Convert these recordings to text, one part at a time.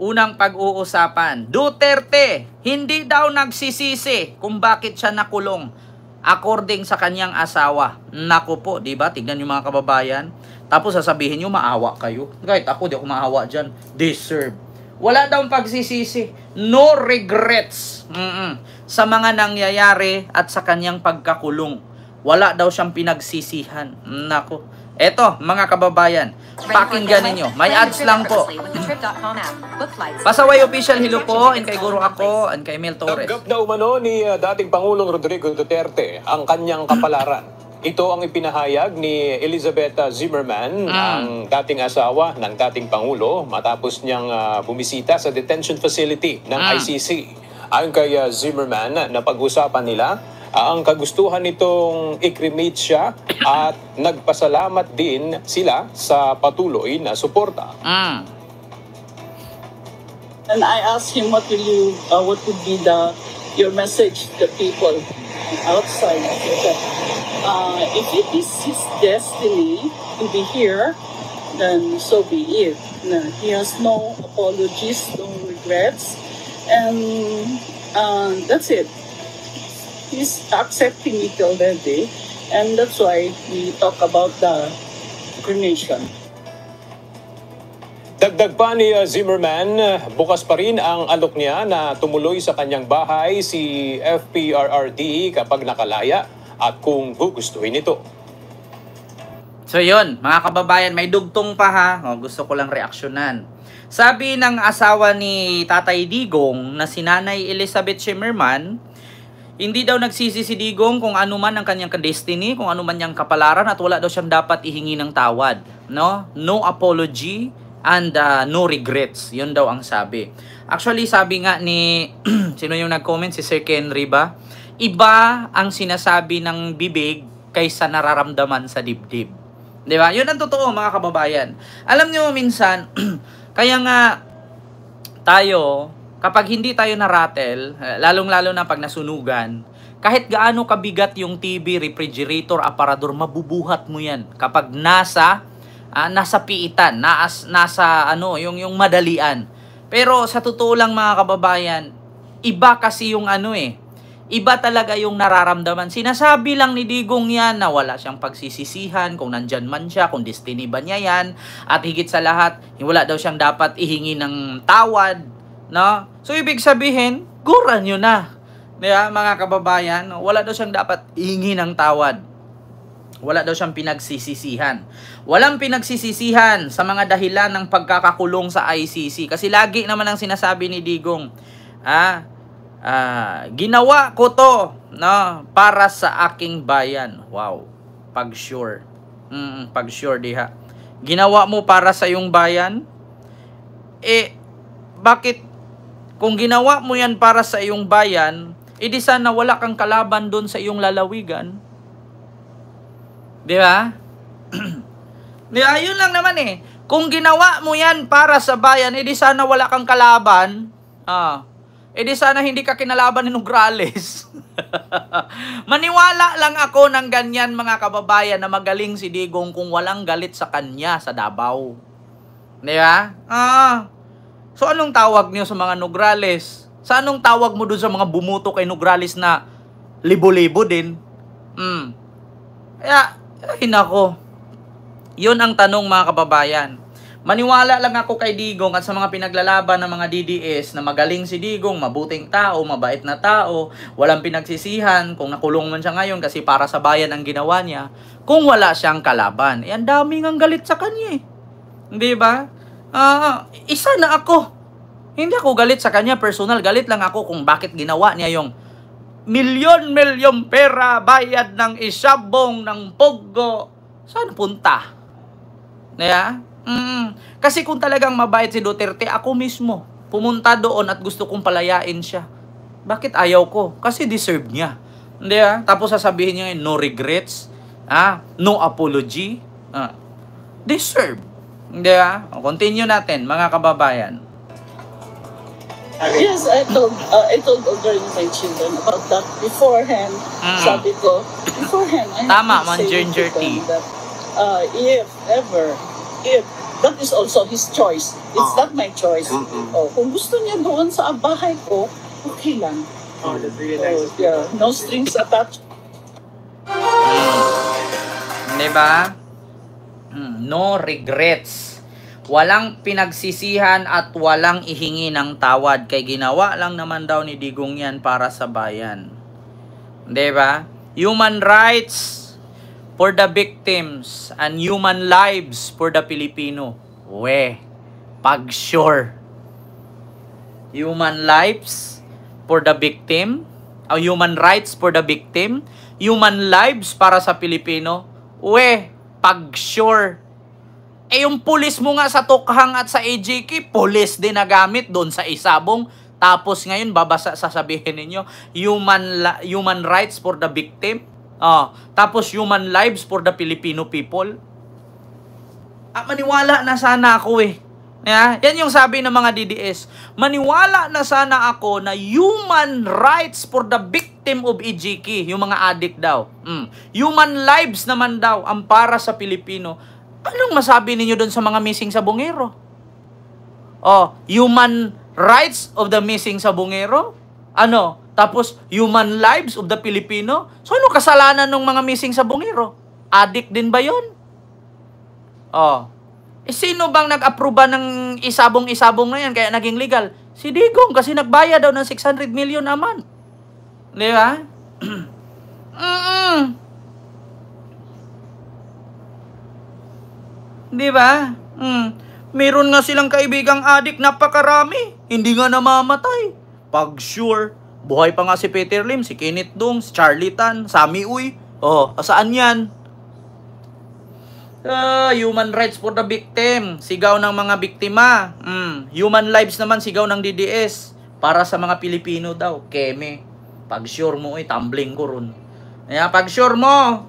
Unang pag-uusapan, Duterte, hindi daw nagsisisi kung bakit siya nakulong according sa kanyang asawa. Naku po, di ba? Tignan niyo mga kababayan. Tapos sasabihin niyo, maawa kayo. Kahit ako, di ako maawa dyan. Deserve. Wala daw pagsisisi. No regrets. Sa mga nangyayari at sa kanyang pagkakulong. Wala daw siyang pinagsisihan. Naku. Eto, mga kababayan, pakinggan ninyo. May ads lang po. Pasaway official, hello po, and kay Guru ako, and kay Mel Torres. Tanggap na umano ni dating Pangulong Rodrigo Duterte ang kanyang kapalaran. Ito ang ipinahayag ni Elizabeth Zimmerman, ang dating asawa ng dating Pangulo, matapos niyang bumisita sa detention facility ng ICC. Ayon kay Zimmerman, napag-usapan nila ang kagustuhan nitong i-cremate siya at nagpasalamat din sila sa patuloy na suporta. And I asked him, what would be your message to the people outside? If it is his destiny to be here, then so be it. No, he has no apologies, no regrets, and that's it. He's accepting it already, and that's why we talk about the cremation. Dagdag pa ni Zimmerman, bukas pa rin ang alok niya na tumuloy sa kanyang bahay si FPRRD kapag nakalaya at kung gugustuhin ito. So yun, mga kababayan, may dugtong pa ha. Gusto ko lang reaksyonan. Sabi ng asawa ni Tatay Digong na si Nanay Elizabeth Zimmerman, hindi daw nagsisi si Digong kung ano man ang kanyang destiny, kung ano man niyang kapalaran, at wala daw siyang dapat ihingi ng tawad. No apology and no regrets. Yun daw ang sabi. Actually, sabi nga ni, sino yung nag-comment? Si Sir Kenry ba? Iba ang sinasabi ng bibig kaysa nararamdaman sa dibdib. Di ba? Yun ang totoo, mga kababayan. Alam niyo minsan, kaya nga tayo, kapag hindi tayo na-rattle, lalong-lalo na pag nasunugan, kahit gaano kabigat yung TV, refrigerator, aparador, mabubuhat mo yan. Kapag nasa piitan, nasa yung madalian. Pero sa totoo lang mga kababayan, iba kasi yung iba talaga yung nararamdaman. Sinasabi lang ni Digong yan na wala siyang pagsisisihan kung nandyan man siya, kung destiny ba niya yan, at higit sa lahat, wala daw siyang dapat ihingi ng tawad. No? So, ibig sabihin, gura nyo na. Diba, mga kababayan? Wala daw siyang dapat ihingi ng tawad. Wala daw siyang pinagsisisihan. Walang pinagsisisihan sa mga dahilan ng pagkakakulong sa ICC. Kasi lagi naman ang sinasabi ni Digong, ginawa ko to, no, para sa aking bayan. Wow. Pag sure. Pag sure, diha. Ginawa mo para sa iyong bayan? Bakit? Kung ginawa mo yan para sa iyong bayan, edi sana wala kang kalaban doon sa iyong lalawigan. Di ba? Di ba? Yun lang naman eh. Kung ginawa mo yan para sa bayan, edi sana wala kang kalaban. Edi sana hindi ka kinalaban ni Nograles. Maniwala lang ako ng ganyan, mga kababayan, na magaling si Digong kung walang galit sa kanya sa Davao. Di ba? So anong tawag niyo sa mga Nograles? Sa anong tawag mo doon sa mga bumuto kay Nograles na libo-libo din? Kaya, nako. Yun ang tanong, mga kababayan. Maniwala lang ako kay Digong at sa mga pinaglalaban ng mga DDS na magaling si Digong, mabuting tao, mabait na tao, walang pinagsisihan kung nakulong man siya ngayon kasi para sa bayan ang ginawa niya, kung wala siyang kalaban. Ang daming ang galit sa kanya eh. Di ba? Isa na ako. Hindi ako galit sa kanya personal. Galit lang ako kung bakit ginawa niya yung milyon-milyon pera bayad ng isabong ng Pogo. Saan punta? Diba? Kasi kung talagang mabait si Duterte, ako mismo pumunta doon at gusto kong palayain siya. Bakit ayaw ko? Kasi deserve niya. Diba? Tapos sasabihin niya no regrets, no apology. Deserve. Hindi continue natin, mga kababayan. Yes, I told already my children about that beforehand. Sabi ko, beforehand, I tama, have to say to them that if that is also his choice. It's not my choice. Kung gusto niya doon sa bahay ko, okay lang. Yeah, no strings attached. Diba? No regrets. Walang pinagsisihan at walang ihingi ng tawad. Kay ginawa lang naman daw ni Digong yan para sa bayan. Diba? Human rights for the victims and human lives for the Filipino. Pag sure. Human lives for the victim, human rights for the victim, human lives para sa Pilipino. Pag sure. Yung pulis mo nga sa Tukhang at sa AJK, pulis din na gamit doon sa Isabong. Tapos ngayon, sasabihin ninyo, human rights for the victim. Tapos human lives for the Filipino people. Maniwala na sana ako Yan yung sabi ng mga DDS. Maniwala na sana ako na human rights for the victim of EJK, yung mga addict daw. Human lives naman daw ang para sa Pilipino. Anong masabi ninyo doon sa mga missing sa Bungero? Human rights of the missing sa Bungero? Tapos human lives of the Filipino? So ano kasalanan ng mga missing sa Bungero? Addict din ba yun? Sino bang nag-aproba ng isabong-isabong na yan kaya naging legal? Si Digong kasi nagbayad daw ng 600 million a month. Di ba? Di ba? Meron nga silang kaibigang adik, napakarami. Hindi nga namamatay. Pag sure, buhay pa nga si Peter Lim, si Kenneth Dong, si Charlie Tan, Sammy Uy. Saan yan? Human rights for the victim. Sigaw ng mga biktima. Human lives naman, sigaw ng DDS. Para sa mga Pilipino daw. Keme. Pag sure mo, tumbling ko ron. Pag sure mo,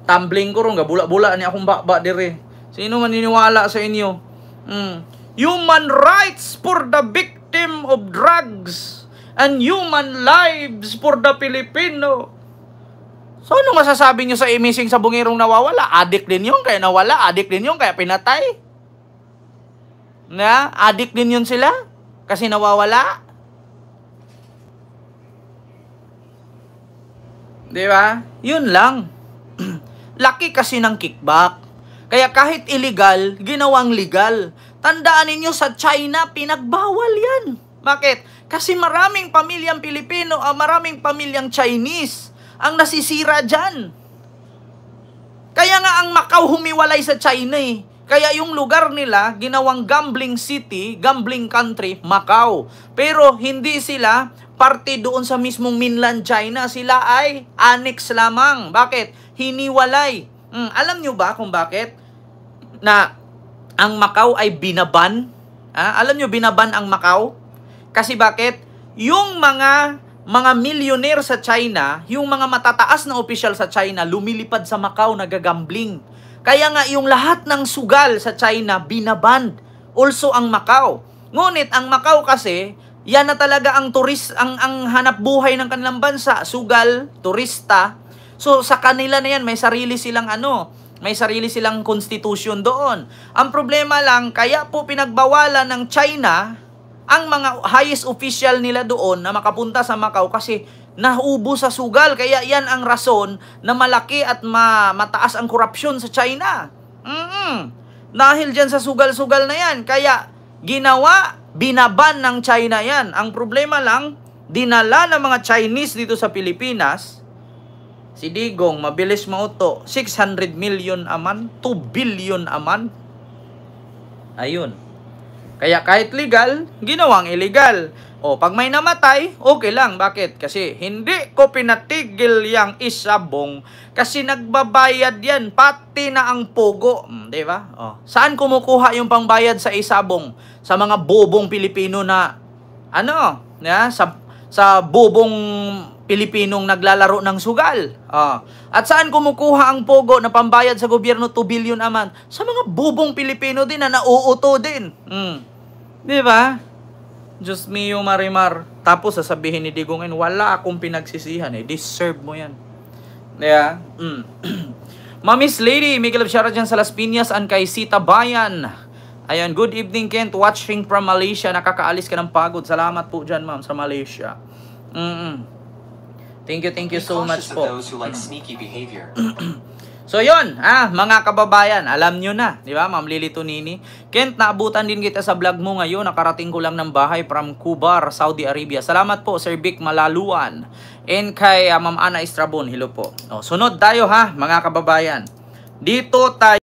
tumbling ko ron. Gabula-bula niya akong bakba dire. Sino maniniwala sa inyo? Human rights for the victim of drugs and human lives for the Filipino. So, ano masasabi nyo sa missing sa Bungerong nawawala? Addict din yun, kaya nawala. Addict din yun, kaya pinatay. Addict din yun sila, kasi nawawala. Di ba? Yun lang. Laki kasi ng kickback. Kaya kahit illegal, ginawang legal. Tandaan ninyo, sa China, pinagbawal yan. Bakit? Kasi maraming pamilyang Pilipino, maraming pamilyang Chinese ang nasisira dyan. Kaya nga ang Macau humiwalay sa China Kaya yung lugar nila, ginawang gambling city, gambling country, Macau. Pero hindi sila parte doon sa mismong mainland China. Sila ay annex lamang. Bakit? Hiniwalay. Alam nyo ba kung bakit? Na ang Macau ay binaban? Alam nyo binaban ang Macau? Kasi bakit? Yung mga millionaire sa China, yung mga matataas na opisyal sa China, lumilipad sa Macau, nagagambling. Kaya nga yung lahat ng sugal sa China, binaband. Also ang Macau. Ngunit ang Macau kasi, yan na talaga ang ang hanap buhay ng kanilang bansa. Sugal, turista. So sa kanila na yan, may sarili silang may sarili silang constitution doon. Ang problema lang, kaya po pinagbawalan ng China ang mga highest official nila doon na makapunta sa Macau kasi naubo sa sugal. Kaya yan ang rason na malaki at mataas ang korupsyon sa China. Dahil dyan sa sugal-sugal na yan. Kaya binaban ng China yan. Ang problema lang, dinala ng mga Chinese dito sa Pilipinas. Si Digong, mabilis mauto, 600 million a month, 2 billion a month. Ayun. Kaya kahit legal, ginawang illegal. Pag may namatay, okay lang. Bakit? Kasi hindi ko pinatigil yang Isabong kasi nagbabayad yan, pati na ang Pogo. Di ba? Saan kumukuha yung pangbayad sa Isabong? Sa mga bobong Pilipino na, sa bobong Pilipinong naglalaro ng sugal. At saan kumukuha ang Pogo na pambayad sa gobyerno 2 billion a month? Sa mga bubong Pilipino din na nauuto din. Di ba? Diyos mio marimar. Tapos sasabihin ni Digong, wala akong pinagsisihan deserve mo yan. Diba? Mamiss Lady, Miguel of Shara dyan sa Las Piñas, ang kay Sita Bayan. Ayun, good evening Kent, watching from Malaysia. Nakakaalis ka ng pagod. Salamat po dyan ma'am sa Malaysia. Thank you so much po. Those who like sneaky behavior. So yun, mga kababayan, alam nyo na, di ba, Ma'am Lily Tonini? Kent, naabutan din kita sa vlog mo ngayon, nakarating ko lang ng bahay from Kubar, Saudi Arabia. Salamat po, Sir Vic Malaluan. And kay Ma'am Ana Estrabon, hello po. Sunod tayo mga kababayan. Dito tayo.